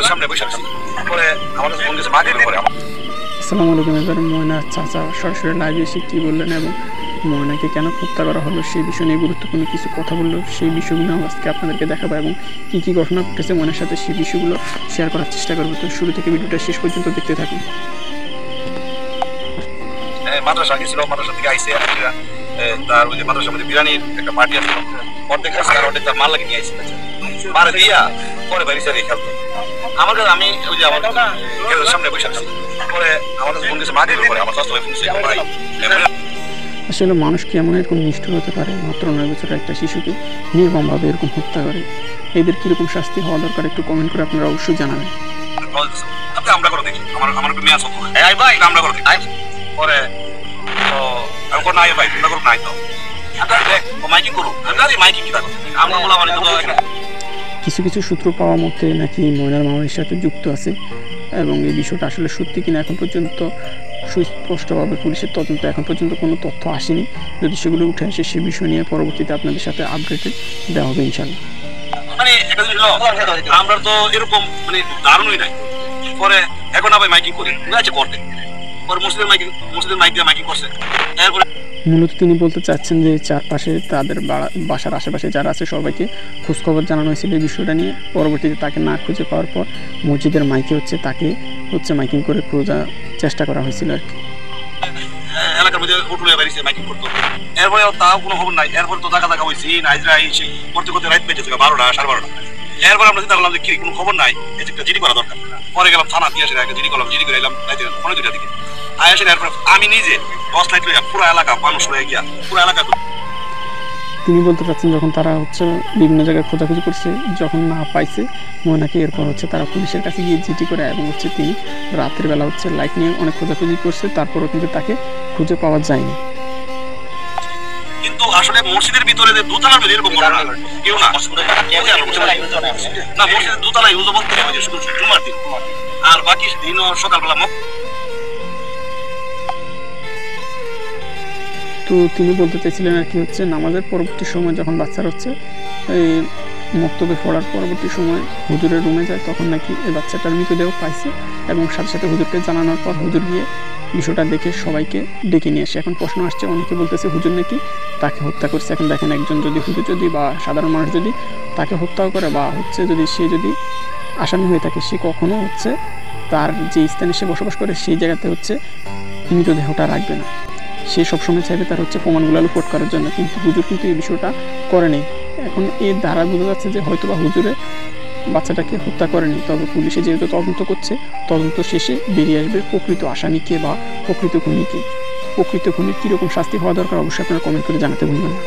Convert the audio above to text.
সামনে বসে আছি পরে আমাদের ফোন দিয়েছে মাকে পরে আসসালামু আলাইকুম। এবার ময়নার চাচা সরাসরি লাইভে এসে কী বললেন এবং ময়নাকে কেন হত্যা করা হলো সেই বিষয় নিয়ে গুরুত্বপূর্ণ কিছু কথা বললো, সেই বিষয়গুলো আজকে আপনাদেরকে দেখাবো এবং কী কী ঘটনা ঘটেছে ময়নার সাথে সেই বিষয়গুলো শেয়ার করার চেষ্টা করবো। তো শুরু থেকে ভিডিওটা শেষ পর্যন্ত দেখতে থাকুন। মাদ্রাসা গেছিল, মাদ্রাসা থেকে আইসে তার ওই যে মাদ্রাসার মধ্যে বিরিয়ানির একটা পার্টি আসছিল, অর্ধেক আসছে আর অর্ধেক তার মাল লাগিয়ে নিয়ে আইসে মারে দিয়া পরে বাড়ি সারিয়ে খেলতো। আমার কাছে আমি ওই যে আমার গেটের সামনে বসে আছি পরে আমার কাছে ফোন দিয়েছে মাকে পরে আমার স্বাস্থ্য ফোন দিয়েছে ভাই। আসলে মানুষ কি এমন এরকম নিষ্ঠুর হতে পারে? মাত্র 9 বছরের একটা শিশুকে নির্মমভাবে এরকম হত্যা করে। এদের কিরকম শাস্তি হওয়া দরকার একটু কমেন্ট করে আপনারা অবশ্যই জানাবেন। আমরা করে দেখি আমার একটু মেয়াজ হতো এই ভাই আমরা করে দেখি পরে তো আমি কোনো নাই ভাই তোমরা করো নাই তো দেখ ও মাইকিং করো আমি মাইকিং কি থাকো আমরা বলা মানে তো কিছু কিছু সূত্র পাওয়া মতে নাকি ময়নার মামার সাথে যুক্ত আছে এবং এই বিষয়টা আসলে সত্যি কিনা এখন পর্যন্ত সুস্পষ্টভাবে পুলিশের তদন্ত এখন পর্যন্ত কোনো তথ্য আসেনি। যদি সেগুলো উঠে আসে সে বিষয় নিয়ে পরবর্তীতে আপনাদের সাথে আপডেটে দেওয়া হবে ইনশাল্লাহ। মানে একটা জিনিস আমরা তো এরকম মানে দারুণই নাই পরে এখন আবার মাইকিং করি আছে করতে পরে মসজিদের মাইক দিয়ে মাইকিং করছে। এরপরে মূলত তিনি বলতে চাচ্ছেন যে চারপাশে তাদের বাসার আশেপাশে যারা আছে সবাইকে খোঁজখবর জানানো হয়েছিল এই বিষয়টা নিয়ে। পরবর্তীতে তাকে না খুঁজে পাওয়ার পর মসজিদের মাইকে তাকে মাইকিং করে খোঁজার চেষ্টা করা হয়েছিল আর কি। এলাকার মধ্যে উঠুলে বেরিয়েছে মাইকিং করতো, এরপরে তাও কোনো খবর নাই। এরপরে তো দেখা হয়েছে নাইজরা সেই করতে করতে রাত পেয়েছে 12টা 12:30। এরপরে আমরা চিন্তা করলাম যে কি কোনো খবর নাই, এই একটা জিডি করা দরকার। পরে গেলাম থানা দিয়ে আসে একটা জিডি করলাম, জিডি করে এলাম রাতে 2:30 দিকে আসেন। এরপরে আমি নিজে 10 লাইট লইয়া পুরো এলাকা মানুষ হয়ে গিয়া পুরো এলাকা। তিনি বলতে চাচ্ছেন যখন তারা বিভিন্ন জায়গায় খোঁজাখুঁজি করছে, যখন না পাইছে ময়নাকে, এরপর তারা পুলিশের কাছে গিয়ে জিডি করে এবং তিনি রাতের বেলা লাইট নিয়ে অনেক খোঁজাখুঁজি করছে, তারপরও কিন্তু তাকে খুঁজে পাওয়া যায়নি। কিন্তু আসলে মসজিদের ভিতরে যে দোতলার ভিতরে এরকম ঘটনা কেউ না মসজিদের দোতলা ইউজ বলতে হবে শুধু জুমার দিন, আর বাকি দিন সকালবেলা। তো তিনি বলতে চাইছিলেন আর কি নামাজের পরবর্তী সময় যখন বাচ্চারা এই মক্তবে পড়ার পরবর্তী সময় হুজুরের রুমে যায়, তখন নাকি এই বাচ্চাটার মৃতদেহ পাইছে এবং সাথে সাথে হুজুরকে জানানোর পর হুজুর গিয়ে বিষয়টা দেখে সবাইকে ডেকে নিয়ে আসে। এখন প্রশ্ন আসছে, অনেকে বলতেছে হুজুর নাকি তাকে হত্যা করছে। এখন দেখেন একজন যদি হুজুর যদি বা সাধারণ মানুষ যদি তাকে হত্যাও করে বা যদি সে যদি আসামি হয়ে থাকে, সে কখনো তার যে স্থানে সে বসবাস করে সেই জায়গাতে মৃতদেহটা রাখবে না। সে সবসময় চাইবে তার প্রমাণগুলো লুপট করার জন্য, কিন্তু হুজুর কিন্তু এই বিষয়টা করেনি। এখন এর দ্বারা বোঝা যাচ্ছে যে হয়তো বা হুজুরে বাচ্চাটাকে হত্যা করেনি, তবে পুলিশে যেহেতু তদন্ত করছে, তদন্ত শেষে বেরিয়ে আসবে প্রকৃত আসামিকে বা প্রকৃত খুনিকে। প্রকৃত খুনির কীরকম শাস্তি হওয়া দরকার অবশ্যই আপনারা কমেন্ট করে জানাতে ভুলবেন না।